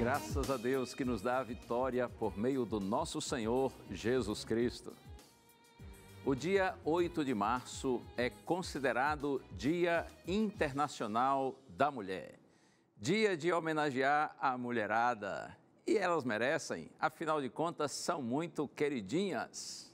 Graças a Deus que nos dá a vitória por meio do nosso Senhor Jesus Cristo. O dia 8 de março é considerado Dia Internacional da Mulher. Dia de homenagear a mulherada. E elas merecem, afinal de contas, são muito queridinhas.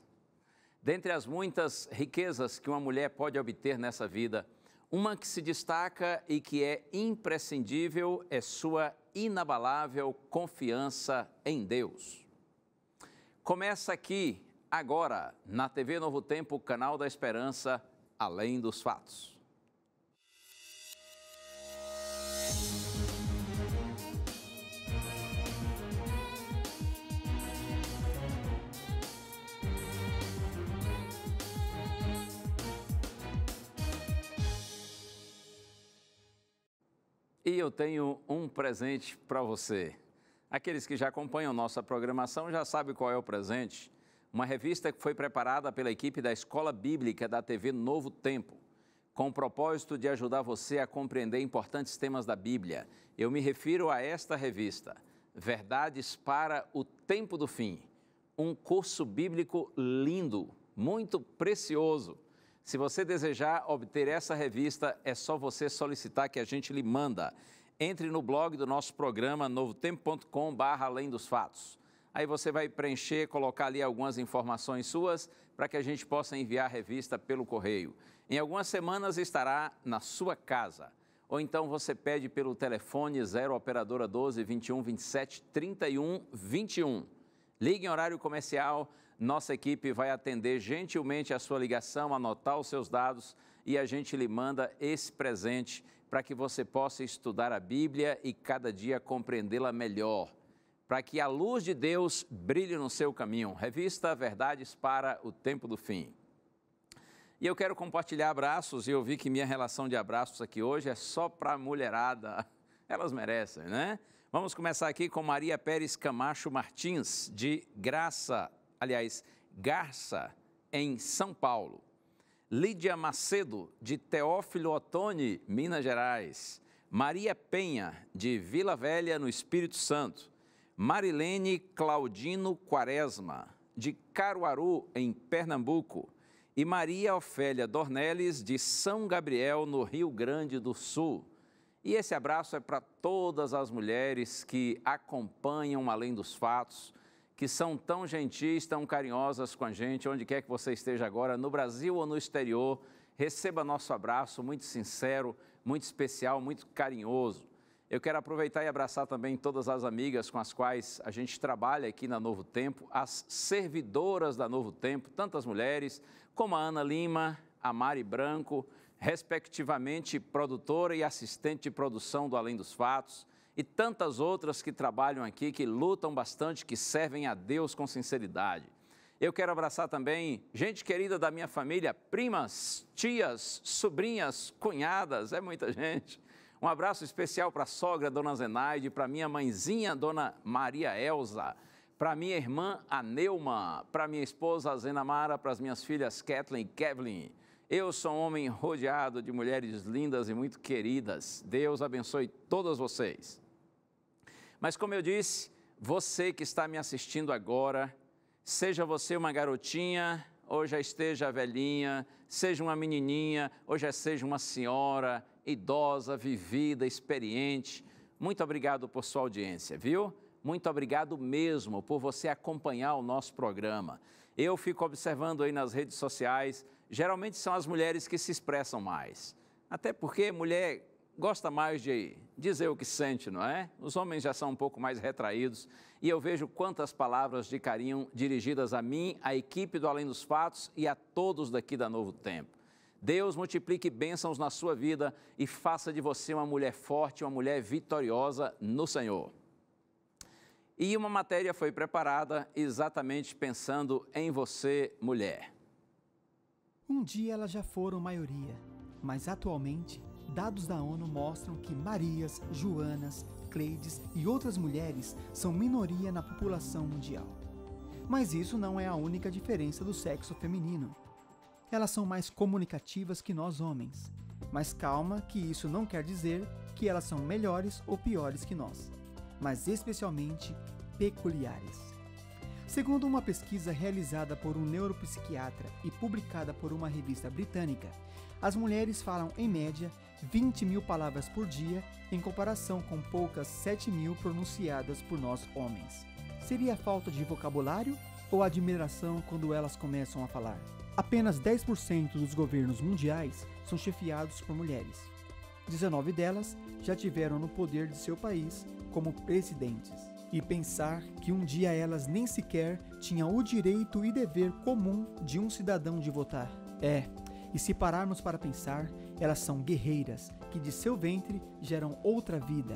Dentre as muitas riquezas que uma mulher pode obter nessa vida, uma que se destaca e que é imprescindível é sua inabalável confiança em Deus. Começa aqui, agora, na TV Novo Tempo, Canal da Esperança, Além dos Fatos. E eu tenho um presente para você. Aqueles que já acompanham nossa programação já sabem qual é o presente. Uma revista que foi preparada pela equipe da Escola Bíblica da TV Novo Tempo, com o propósito de ajudar você a compreender importantes temas da Bíblia. Eu me refiro a esta revista, Verdades para o Tempo do Fim. Um curso bíblico lindo, muito precioso. Se você desejar obter essa revista, é só você solicitar que a gente lhe manda. Entre no blog do nosso programa, novotempo.com/além dos fatos. Aí você vai preencher, colocar ali algumas informações suas para que a gente possa enviar a revista pelo correio. Em algumas semanas estará na sua casa. Ou então você pede pelo telefone 0 operadora 12 21 27 31 21. Ligue em horário comercial. Nossa equipe vai atender gentilmente a sua ligação, anotar os seus dados e a gente lhe manda esse presente para que você possa estudar a Bíblia e cada dia compreendê-la melhor, para que a luz de Deus brilhe no seu caminho. Revista Verdades para o Tempo do Fim. E eu quero compartilhar abraços e eu vi que minha relação de abraços aqui hoje é só para a mulherada. Elas merecem, né? Vamos começar aqui com Maria Pérez Camacho Martins, de Garça, em São Paulo. Lídia Macedo, de Teófilo Otoni, Minas Gerais. Maria Penha, de Vila Velha, no Espírito Santo. Marilene Claudino Quaresma, de Caruaru, em Pernambuco. E Maria Ofélia Dornelles, de São Gabriel, no Rio Grande do Sul. E esse abraço é para todas as mulheres que acompanham Além dos Fatos, que são tão gentis, tão carinhosas com a gente, onde quer que você esteja agora, no Brasil ou no exterior, receba nosso abraço muito sincero, muito especial, muito carinhoso. Eu quero aproveitar e abraçar também todas as amigas com as quais a gente trabalha aqui na Novo Tempo, as servidoras da Novo Tempo, tantas mulheres, como a Ana Lima, a Mari Branco, respectivamente produtora e assistente de produção do Além dos Fatos, e tantas outras que trabalham aqui, que lutam bastante, que servem a Deus com sinceridade. Eu quero abraçar também gente querida da minha família, primas, tias, sobrinhas, cunhadas, é muita gente. Um abraço especial para a sogra, Dona Zenaide, para minha mãezinha, Dona Maria Elza, para minha irmã, a Neuma, para minha esposa, a Zena Mara, para as minhas filhas, Kathleen e Kevlin. Eu sou um homem rodeado de mulheres lindas e muito queridas. Deus abençoe todas vocês. Mas como eu disse, você que está me assistindo agora, seja você uma garotinha, ou já esteja velhinha, seja uma menininha, ou já seja uma senhora, idosa, vivida, experiente, muito obrigado por sua audiência, viu? Muito obrigado mesmo por você acompanhar o nosso programa. Eu fico observando aí nas redes sociais, geralmente são as mulheres que se expressam mais. Até porque mulher gosta mais de dizer o que sente, não é? Os homens já são um pouco mais retraídos e eu vejo quantas palavras de carinho dirigidas a mim, à equipe do Além dos Fatos e a todos daqui da Novo Tempo. Deus multiplique bênçãos na sua vida e faça de você uma mulher forte, uma mulher vitoriosa no Senhor. E uma matéria foi preparada exatamente pensando em você, mulher. Um dia elas já foram maioria, mas atualmente dados da ONU mostram que Marias, Joanas, Cleides e outras mulheres são minoria na população mundial. Mas isso não é a única diferença do sexo feminino. Elas são mais comunicativas que nós homens. Mas calma que isso não quer dizer que elas são melhores ou piores que nós. mas especialmente peculiares. Segundo uma pesquisa realizada por um neuropsiquiatra e publicada por uma revista britânica, as mulheres falam, em média, 20.000 palavras por dia, em comparação com poucas 7.000 pronunciadas por nós homens. Seria falta de vocabulário ou admiração quando elas começam a falar? Apenas 10% dos governos mundiais são chefiados por mulheres. 19 delas já tiveram no poder de seu país como presidentes. E pensar que um dia elas nem sequer tinham o direito e dever comum de um cidadão de votar. E se pararmos para pensar, elas são guerreiras que de seu ventre geram outra vida.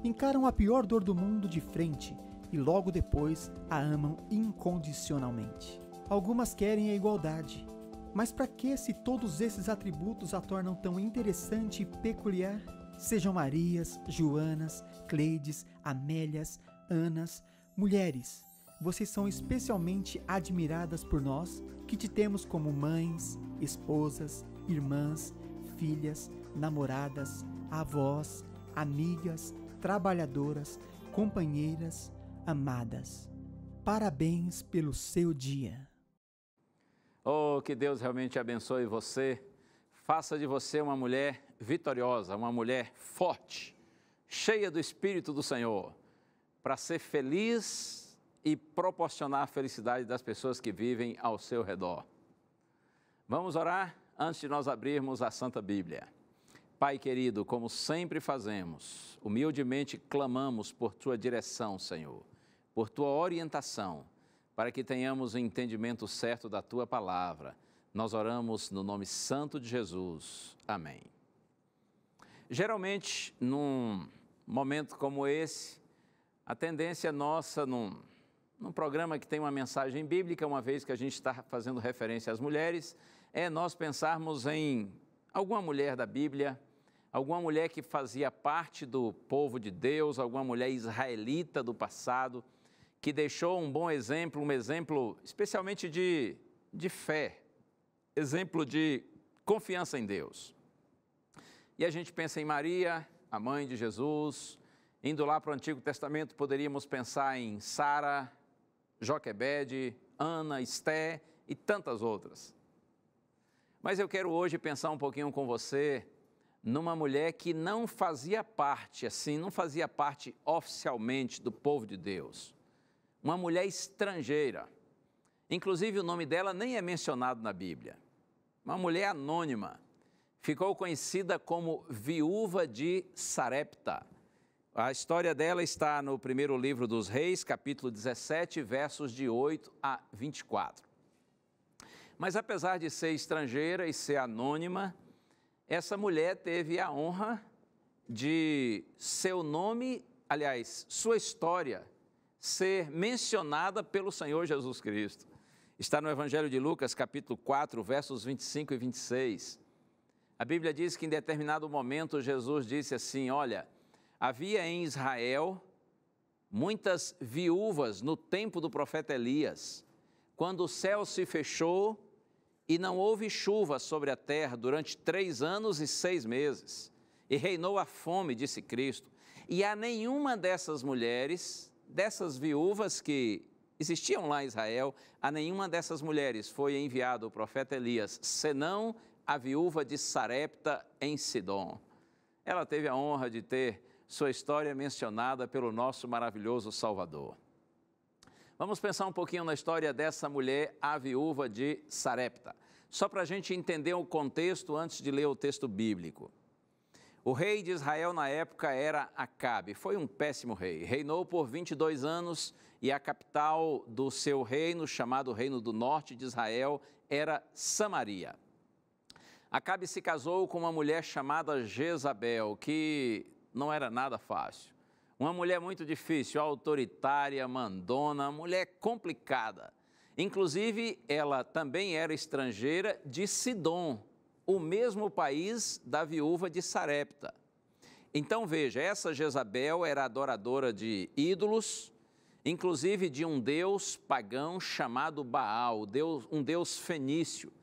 Encaram a pior dor do mundo de frente e logo depois a amam incondicionalmente. Algumas querem a igualdade. Mas para que se todos esses atributos a tornam tão interessante e peculiar? Sejam Marias, Joanas, Cleides, Amélias, Anas, mulheres, vocês são especialmente admiradas por nós, que te temos como mães, esposas, irmãs, filhas, namoradas, avós, amigas, trabalhadoras, companheiras, amadas. Parabéns pelo seu dia. Oh, que Deus realmente abençoe você, faça de você uma mulher vitoriosa, uma mulher forte, cheia do Espírito do Senhor, para ser feliz e proporcionar a felicidade das pessoas que vivem ao seu redor. Vamos orar antes de nós abrirmos a Santa Bíblia. Pai querido, como sempre fazemos, humildemente clamamos por Tua direção, Senhor, por Tua orientação, para que tenhamos o entendimento certo da Tua palavra. Nós oramos no nome santo de Jesus. Amém. Geralmente, num momento como esse, a tendência nossa, num programa que tem uma mensagem bíblica, uma vez que a gente está fazendo referência às mulheres, é nós pensarmos em alguma mulher da Bíblia, alguma mulher que fazia parte do povo de Deus, alguma mulher israelita do passado, que deixou um bom exemplo, um exemplo especialmente de fé, exemplo de confiança em Deus. E a gente pensa em Maria, a mãe de Jesus. Indo lá para o Antigo Testamento, poderíamos pensar em Sara, Joquebede, Ana, Esté e tantas outras. Mas eu quero hoje pensar um pouquinho com você numa mulher que não fazia parte, não fazia parte oficialmente do povo de Deus. Uma mulher estrangeira. Inclusive o nome dela nem é mencionado na Bíblia. Uma mulher anônima. Ficou conhecida como Viúva de Sarepta. A história dela está no primeiro livro dos Reis, capítulo 17, versos de 8 a 24. Mas apesar de ser estrangeira e ser anônima, essa mulher teve a honra de seu nome, aliás, sua história, ser mencionada pelo Senhor Jesus Cristo. Está no Evangelho de Lucas, capítulo 4, versos 25 e 26. A Bíblia diz que em determinado momento Jesus disse assim, olha, havia em Israel muitas viúvas no tempo do profeta Elias, quando o céu se fechou e não houve chuva sobre a terra durante 3 anos e 6 meses, e reinou a fome, disse Cristo. E a nenhuma dessas mulheres, dessas viúvas que existiam lá em Israel, a nenhuma dessas mulheres foi enviado o profeta Elias, senão a viúva de Sarepta em Sidom. Ela teve a honra de ter sua história mencionada pelo nosso maravilhoso Salvador. Vamos pensar um pouquinho na história dessa mulher, a viúva de Sarepta, só para a gente entender o contexto antes de ler o texto bíblico. O rei de Israel na época era Acabe, foi um péssimo rei, reinou por 22 anos e a capital do seu reino, chamado Reino do Norte de Israel, era Samaria. Acabe se casou com uma mulher chamada Jezabel, que não era nada fácil. Uma mulher muito difícil, autoritária, mandona, mulher complicada. Inclusive, ela também era estrangeira de Sidom, o mesmo país da viúva de Sarepta. Então veja, essa Jezabel era adoradora de ídolos, inclusive de um deus pagão chamado Baal, um deus fenício,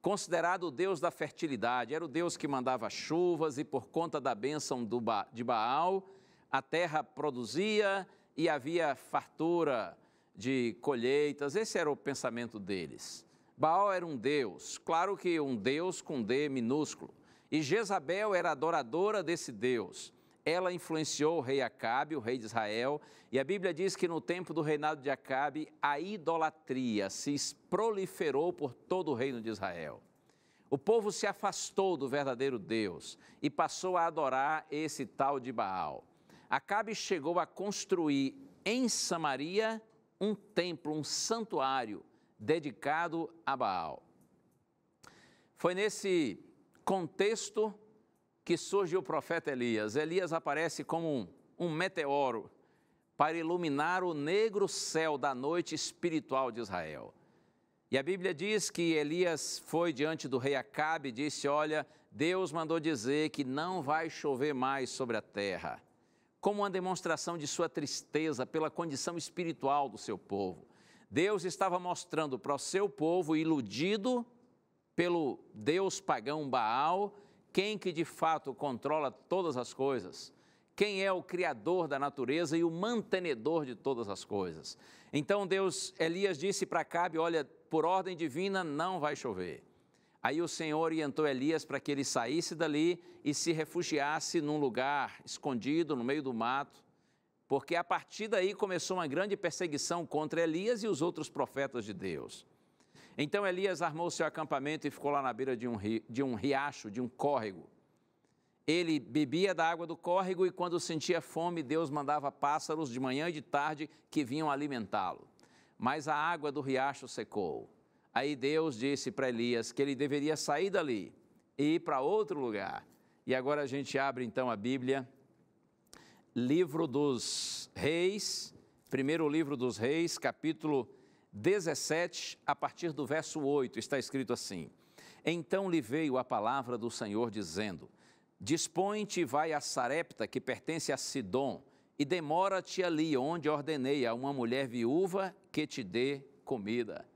considerado o deus da fertilidade. Era o deus que mandava chuvas e por conta da bênção de Baal, a terra produzia e havia fartura de colheitas. Esse era o pensamento deles. Baal era um deus, claro que um deus com D minúsculo. E Jezabel era adoradora desse deus. Ela influenciou o rei Acabe, o rei de Israel, e a Bíblia diz que no tempo do reinado de Acabe, a idolatria se proliferou por todo o reino de Israel. O povo se afastou do verdadeiro Deus e passou a adorar esse tal de Baal. Acabe chegou a construir em Samaria um templo, um santuário dedicado a Baal. Foi nesse contexto que surge o profeta Elias. Elias aparece como um meteoro para iluminar o negro céu da noite espiritual de Israel. E a Bíblia diz que Elias foi diante do rei Acabe e disse: olha, Deus mandou dizer que não vai chover mais sobre a terra, como uma demonstração de sua tristeza pela condição espiritual do seu povo. Deus estava mostrando para o seu povo, iludido pelo deus pagão Baal, quem que de fato controla todas as coisas, quem é o criador da natureza e o mantenedor de todas as coisas. Então Elias disse para Acabe: olha, por ordem divina não vai chover. Aí o Senhor orientou Elias para que ele saísse dali e se refugiasse num lugar escondido no meio do mato, porque a partir daí começou uma grande perseguição contra Elias e os outros profetas de Deus. Então Elias armou seu acampamento e ficou lá na beira de um riacho, de um córrego. Ele bebia da água do córrego e quando sentia fome, Deus mandava pássaros de manhã e de tarde que vinham alimentá-lo. Mas a água do riacho secou. Aí Deus disse para Elias que ele deveria sair dali e ir para outro lugar. E agora a gente abre então a Bíblia, livro dos Reis, primeiro livro dos Reis, capítulo 17, a partir do verso 8, está escrito assim: então lhe veio a palavra do Senhor dizendo: dispõe-te e vai a Sarepta, que pertence a Sidom, e demora-te ali, onde ordenei a uma mulher viúva que te dê comida.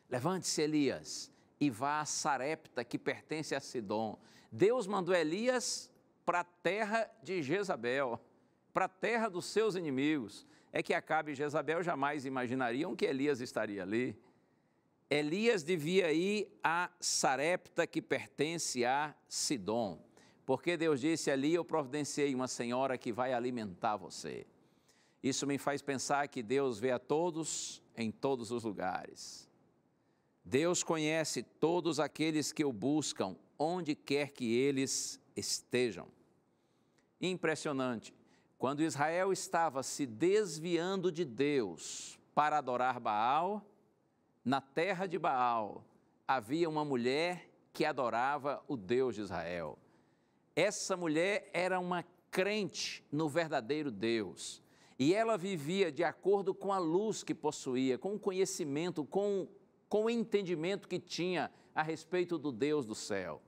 Levante-se, Elias, e vá a Sarepta, que pertence a Sidom. Deus mandou Elias para a terra de Jezabel, para a terra dos seus inimigos. É que Acabe e Jezabel jamais imaginariam que Elias estaria ali. Elias devia ir a Sarepta, que pertence a Sidom, porque Deus disse ali: eu providenciei uma senhora que vai alimentar você. Isso me faz pensar que Deus vê a todos em todos os lugares. Deus conhece todos aqueles que o buscam, onde quer que eles estejam. Impressionante. Quando Israel estava se desviando de Deus para adorar Baal, na terra de Baal havia uma mulher que adorava o Deus de Israel. Essa mulher era uma crente no verdadeiro Deus e ela vivia de acordo com a luz que possuía, com o conhecimento, com o entendimento que tinha a respeito do Deus do céu.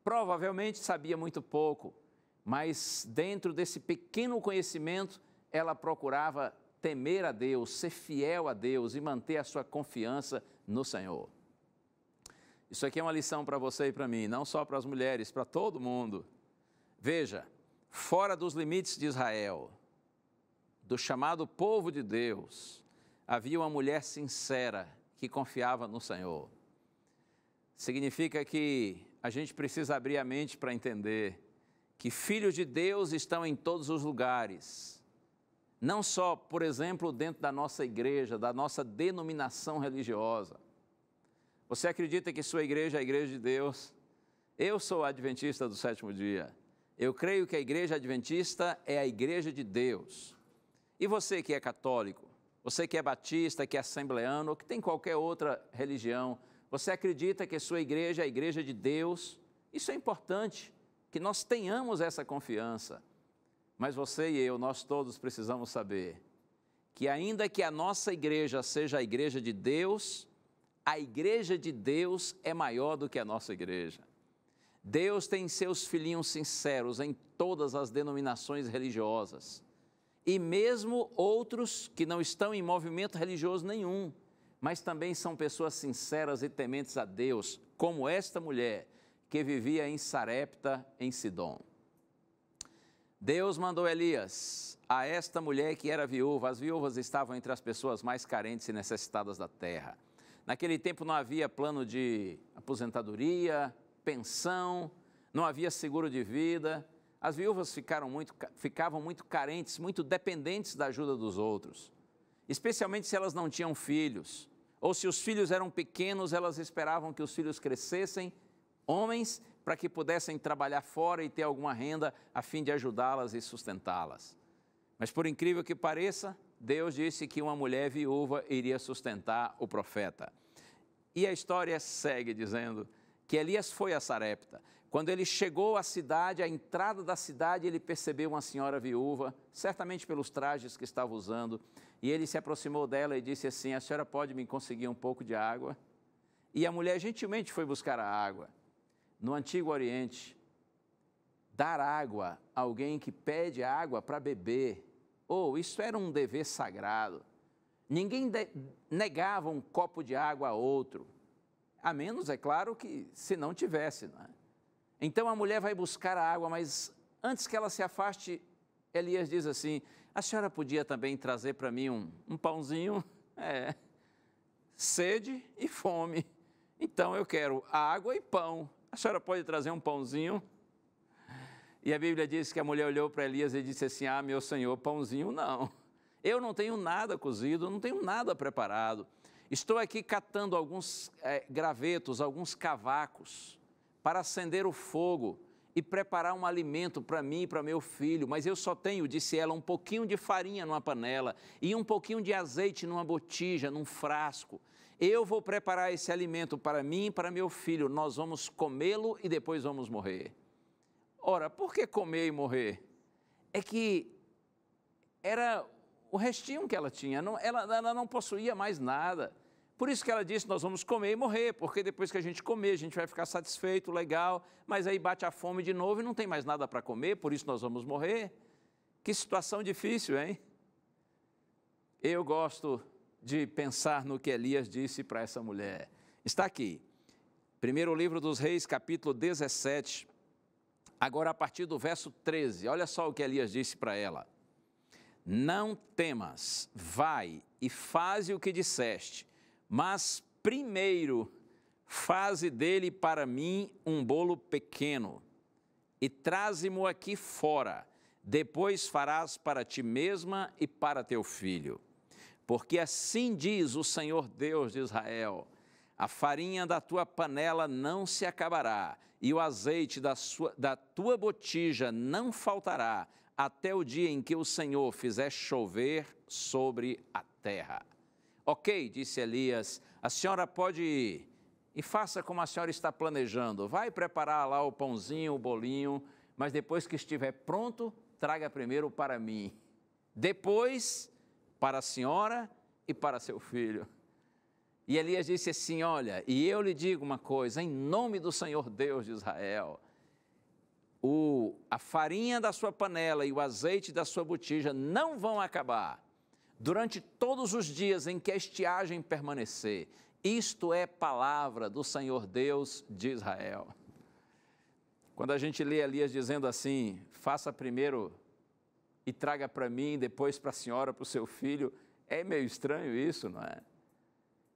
Provavelmente sabia muito pouco, mas dentro desse pequeno conhecimento, ela procurava temer a Deus, ser fiel a Deus e manter a sua confiança no Senhor. Isso aqui é uma lição para você e para mim, não só para as mulheres, para todo mundo. Veja, fora dos limites de Israel, do chamado povo de Deus, havia uma mulher sincera que confiava no Senhor. Significa que a gente precisa abrir a mente para entender que filhos de Deus estão em todos os lugares, não só, por exemplo, dentro da nossa igreja, da nossa denominação religiosa. Você acredita que sua igreja é a igreja de Deus? Eu sou adventista do sétimo dia. Eu creio que a igreja adventista é a igreja de Deus. E você que é católico, você que é batista, que é assembleano, ou que tem qualquer outra religião, você acredita que sua igreja é a igreja de Deus? Isso é importante, que nós tenhamos essa confiança. Mas você e eu, nós todos precisamos saber que ainda que a nossa igreja seja a igreja de Deus, a igreja de Deus é maior do que a nossa igreja. Deus tem seus filhinhos sinceros em todas as denominações religiosas. E mesmo outros que não estão em movimento religioso nenhum, mas também são pessoas sinceras e tementes a Deus, como esta mulher que vivia em Sarepta, em Sidom. Deus mandou Elias a esta mulher que era viúva. As viúvas estavam entre as pessoas mais carentes e necessitadas da terra. Naquele tempo não havia plano de aposentadoria, pensão, não havia seguro de vida. As viúvas ficavam muito carentes, muito dependentes da ajuda dos outros, especialmente se elas não tinham filhos, ou se os filhos eram pequenos, elas esperavam que os filhos crescessem, homens, para que pudessem trabalhar fora e ter alguma renda a fim de ajudá-las e sustentá-las. Mas por incrível que pareça, Deus disse que uma mulher viúva iria sustentar o profeta. E a história segue dizendo que Elias foi a Sarepta. Quando ele chegou à cidade, à entrada da cidade, ele percebeu uma senhora viúva, certamente pelos trajes que estava usando, e ele se aproximou dela e disse assim: a senhora pode me conseguir um pouco de água? E a mulher gentilmente foi buscar a água. No Antigo Oriente, dar água a alguém que pede água para beber, isso era um dever sagrado. Ninguém negava um copo de água a outro, a menos, é claro, que se não tivesse, não é? Então a mulher vai buscar a água, mas antes que ela se afaste, Elias diz assim: a senhora podia também trazer para mim um pãozinho? Sede e fome, então eu quero água e pão. A senhora pode trazer um pãozinho? E a Bíblia diz que a mulher olhou para Elias e disse assim: meu senhor, pãozinho não. Eu não tenho nada cozido, não tenho nada preparado. Estou aqui catando alguns gravetos, alguns cavacos, para acender o fogo e preparar um alimento para mim e para meu filho, mas eu só tenho, disse ela, um pouquinho de farinha numa panela e um pouquinho de azeite numa botija, num frasco. Eu vou preparar esse alimento para mim e para meu filho, nós vamos comê-lo e depois vamos morrer. Ora, por que comer e morrer? É que era o restinho que ela tinha, ela não possuía mais nada. Por isso que ela disse: nós vamos comer e morrer, porque depois que a gente comer, a gente vai ficar satisfeito, legal, mas aí bate a fome de novo e não tem mais nada para comer, por isso nós vamos morrer. Que situação difícil, hein? Eu gosto de pensar no que Elias disse para essa mulher. Está aqui, primeiro livro dos Reis, capítulo 17, agora a partir do verso 13, olha só o que Elias disse para ela: não temas, vai e faze o que disseste, mas primeiro faze dele para mim um bolo pequeno e traze-mo aqui fora, depois farás para ti mesma e para teu filho. Porque assim diz o Senhor Deus de Israel: a farinha da tua panela não se acabará e o azeite da tua botija não faltará, até o dia em que o Senhor fizer chover sobre a terra. Ok, disse Elias, a senhora pode ir e faça como a senhora está planejando. Vai preparar lá o pãozinho, o bolinho, mas depois que estiver pronto, traga primeiro para mim. Depois, para a senhora e para seu filho. E Elias disse assim: olha, e eu lhe digo uma coisa, em nome do Senhor Deus de Israel, a farinha da sua panela e o azeite da sua botija não vão acabar durante todos os dias em que a estiagem permanecer. Isto é palavra do Senhor Deus de Israel. Quando a gente lê Elias dizendo assim: faça primeiro e traga para mim, depois para a senhora, para o seu filho, é meio estranho isso, não é?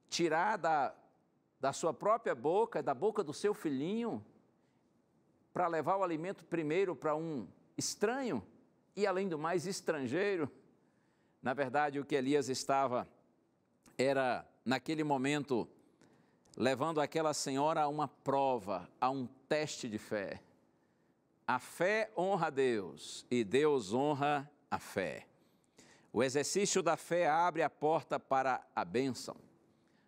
Tirar da sua própria boca, da boca do seu filhinho, para levar o alimento primeiro para um estranho e, além do mais, estrangeiro. Na verdade, o que Elias estava era, naquele momento, levando aquela senhora a uma prova, a um teste de fé. A fé honra a Deus e Deus honra a fé. O exercício da fé abre a porta para a bênção.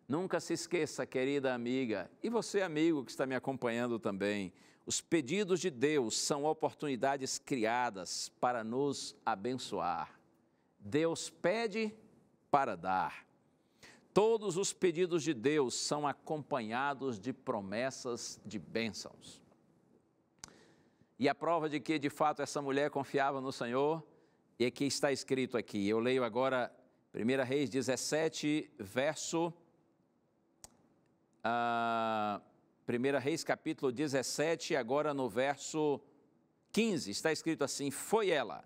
Nunca se esqueça, querida amiga, e você, amigo que está me acompanhando também, os pedidos de Deus são oportunidades criadas para nos abençoar. Deus pede para dar. Todos os pedidos de Deus são acompanhados de promessas de bênçãos. E a prova de que, de fato, essa mulher confiava no Senhor é que está escrito aqui. Eu leio agora 1 Reis 17, verso... 1 Reis capítulo 17, agora no verso 15, está escrito assim: foi ela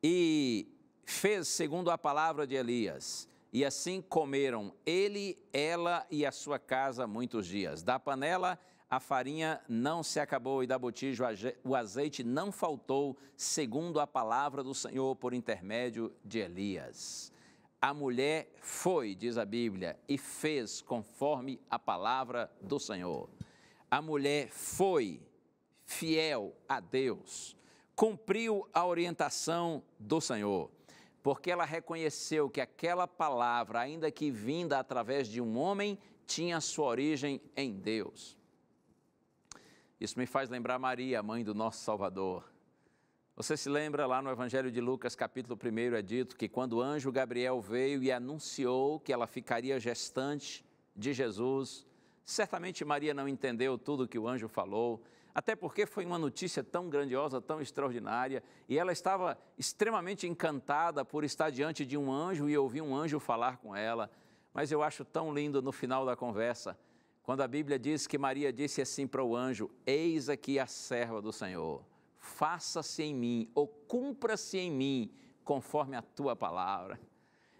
e fez segundo a palavra de Elias. E assim comeram ele, ela e a sua casa muitos dias. Da panela a farinha não se acabou e da botija o azeite não faltou, segundo a palavra do Senhor por intermédio de Elias. A mulher foi, diz a Bíblia, e fez conforme a palavra do Senhor. A mulher foi fiel a Deus, cumpriu a orientação do Senhor, porque ela reconheceu que aquela palavra, ainda que vinda através de um homem, tinha sua origem em Deus. Isso me faz lembrar Maria, mãe do nosso Salvador. Você se lembra lá no Evangelho de Lucas, capítulo 1, é dito que quando o anjo Gabriel veio e anunciou que ela ficaria gestante de Jesus, certamente Maria não entendeu tudo que o anjo falou, até porque foi uma notícia tão grandiosa, tão extraordinária, e ela estava extremamente encantada por estar diante de um anjo e ouvir um anjo falar com ela. Mas eu acho tão lindo no final da conversa, quando a Bíblia diz que Maria disse assim para o anjo: eis aqui a serva do Senhor, faça-se em mim, ou cumpra-se em mim, conforme a tua palavra.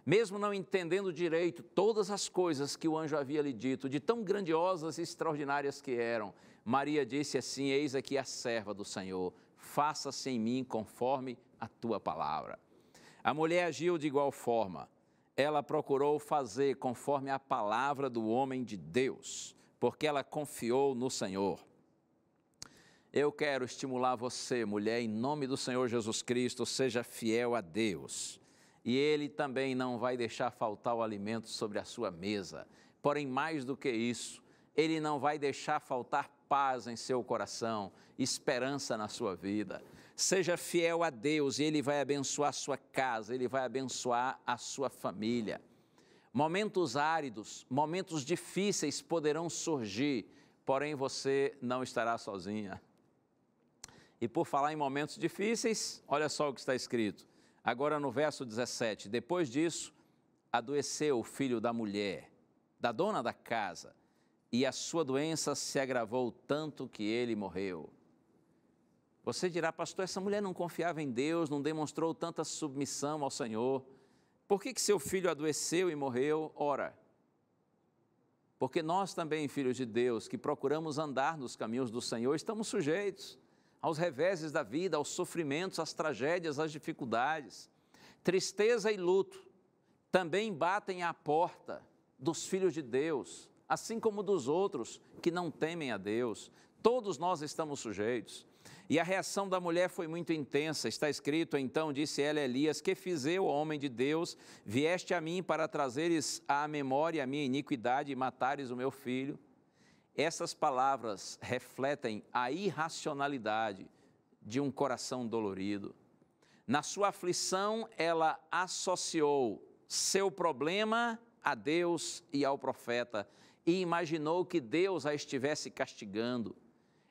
Mesmo não entendendo direito todas as coisas que o anjo havia lhe dito, de tão grandiosas e extraordinárias que eram, Maria disse assim: eis aqui a serva do Senhor, faça-se em mim conforme a tua palavra. A mulher agiu de igual forma. Ela procurou fazer conforme a palavra do homem de Deus, porque ela confiou no Senhor. Eu quero estimular você, mulher, em nome do Senhor Jesus Cristo, seja fiel a Deus. E Ele também não vai deixar faltar o alimento sobre a sua mesa. Porém, mais do que isso, Ele não vai deixar faltar paz em seu coração, esperança na sua vida. Seja fiel a Deus e Ele vai abençoar a sua casa, Ele vai abençoar a sua família. Momentos áridos, momentos difíceis poderão surgir, porém você não estará sozinha. E por falar em momentos difíceis, olha só o que está escrito. Agora no verso 17, depois disso, adoeceu o filho da mulher, da dona da casa, e a sua doença se agravou tanto que ele morreu. Você dirá: pastor, essa mulher não confiava em Deus, não demonstrou tanta submissão ao Senhor. Por que seu filho adoeceu e morreu? Ora, porque nós também, filhos de Deus, que procuramos andar nos caminhos do Senhor, estamos sujeitos aos reveses da vida, aos sofrimentos, às tragédias, às dificuldades. Tristeza e luto também batem à porta dos filhos de Deus, assim como dos outros que não temem a Deus. Todos nós estamos sujeitos. E a reação da mulher foi muito intensa. Está escrito: então disse ela a Elias: que fiz eu, homem de Deus? Vieste a mim para trazeres à memória a minha iniquidade e matares o meu filho? Essas palavras refletem a irracionalidade de um coração dolorido. Na sua aflição, ela associou seu problema a Deus e ao profeta e imaginou que Deus a estivesse castigando.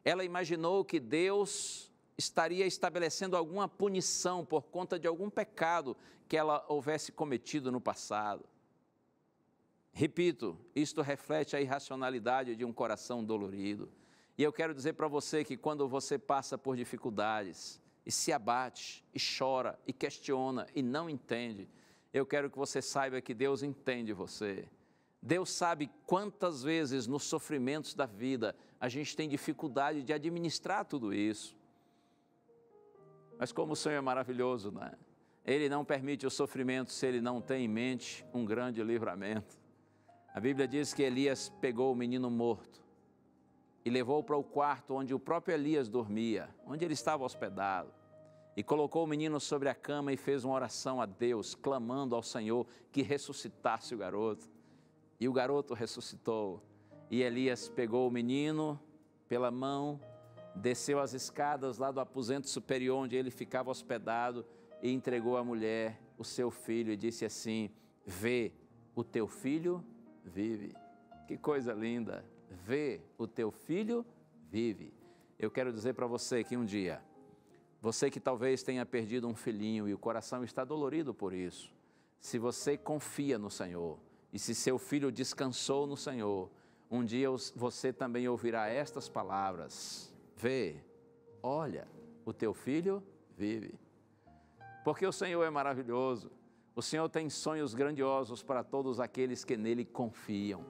Ela imaginou que Deus estaria estabelecendo alguma punição por conta de algum pecado que ela houvesse cometido no passado. Repito, isto reflete a irracionalidade de um coração dolorido. E eu quero dizer para você que quando você passa por dificuldades e se abate, e chora, e questiona, e não entende, eu quero que você saiba que Deus entende você. Deus sabe quantas vezes nos sofrimentos da vida a gente tem dificuldade de administrar tudo isso. Mas como o Senhor é maravilhoso, né? Ele não permite o sofrimento se Ele não tem em mente um grande livramento. A Bíblia diz que Elias pegou o menino morto e levou para o quarto onde o próprio Elias dormia, onde ele estava hospedado, e colocou o menino sobre a cama e fez uma oração a Deus, clamando ao Senhor que ressuscitasse o garoto. E o garoto ressuscitou. E Elias pegou o menino pela mão, desceu as escadas lá do aposento superior onde ele ficava hospedado e entregou à mulher o seu filho e disse assim: vê, o teu filho vive. Que coisa linda! Vê, o teu filho vive. Eu quero dizer para você que um dia, você que talvez tenha perdido um filhinho e o coração está dolorido por isso, se você confia no Senhor e se seu filho descansou no Senhor, um dia você também ouvirá estas palavras: vê, olha, o teu filho vive. Porque o Senhor é maravilhoso. O Senhor tem sonhos grandiosos para todos aqueles que nele confiam.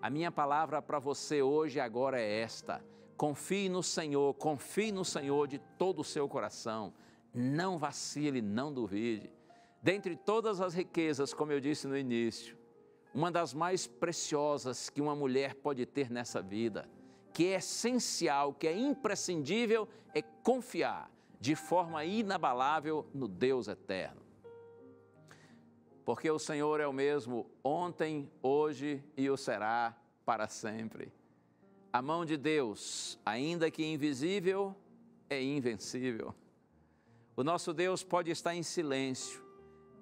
A minha palavra para você hoje e agora é esta: confie no Senhor de todo o seu coração. Não vacile, não duvide. Dentre todas as riquezas, como eu disse no início, uma das mais preciosas que uma mulher pode ter nessa vida, que é essencial, que é imprescindível, é confiar de forma inabalável no Deus eterno. Porque o Senhor é o mesmo ontem, hoje e o será para sempre. A mão de Deus, ainda que invisível, é invencível. O nosso Deus pode estar em silêncio,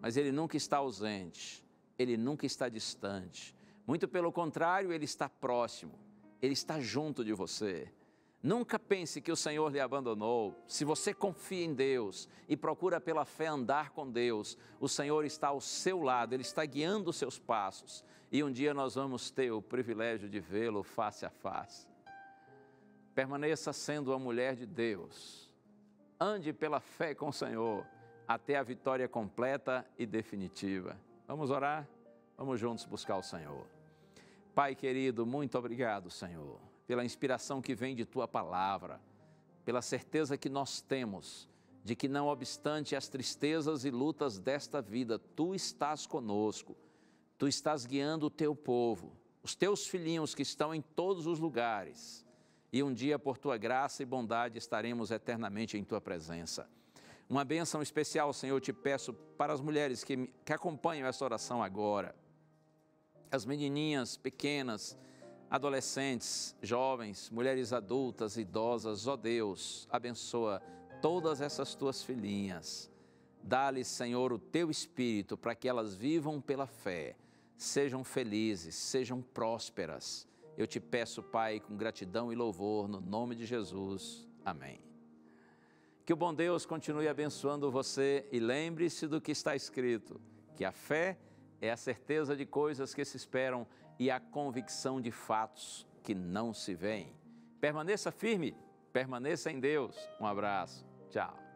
mas Ele nunca está ausente, Ele nunca está distante. Muito pelo contrário, Ele está próximo, Ele está junto de você. Nunca pense que o Senhor lhe abandonou. Se você confia em Deus e procura pela fé andar com Deus, o Senhor está ao seu lado, Ele está guiando os seus passos. E um dia nós vamos ter o privilégio de vê-lo face a face. Permaneça sendo uma mulher de Deus. Ande pela fé com o Senhor até a vitória completa e definitiva. Vamos orar? Vamos juntos buscar o Senhor. Pai querido, muito obrigado, Senhor, pela inspiração que vem de Tua palavra, pela certeza que nós temos de que, não obstante as tristezas e lutas desta vida, Tu estás conosco, Tu estás guiando o Teu povo, os Teus filhinhos que estão em todos os lugares, e um dia, por Tua graça e bondade, estaremos eternamente em Tua presença. Uma bênção especial, Senhor, eu te peço para as mulheres que acompanham essa oração agora, as menininhas pequenas, adolescentes, jovens, mulheres adultas, idosas, ó Deus, abençoa todas essas Tuas filhinhas. Dá-lhes, Senhor, o Teu Espírito para que elas vivam pela fé, sejam felizes, sejam prósperas. Eu te peço, Pai, com gratidão e louvor, no nome de Jesus. Amém. Que o bom Deus continue abençoando você e lembre-se do que está escrito, que a fé é a certeza de coisas que se esperam e a convicção de fatos que não se veem. Permaneça firme, permaneça em Deus. Um abraço. Tchau.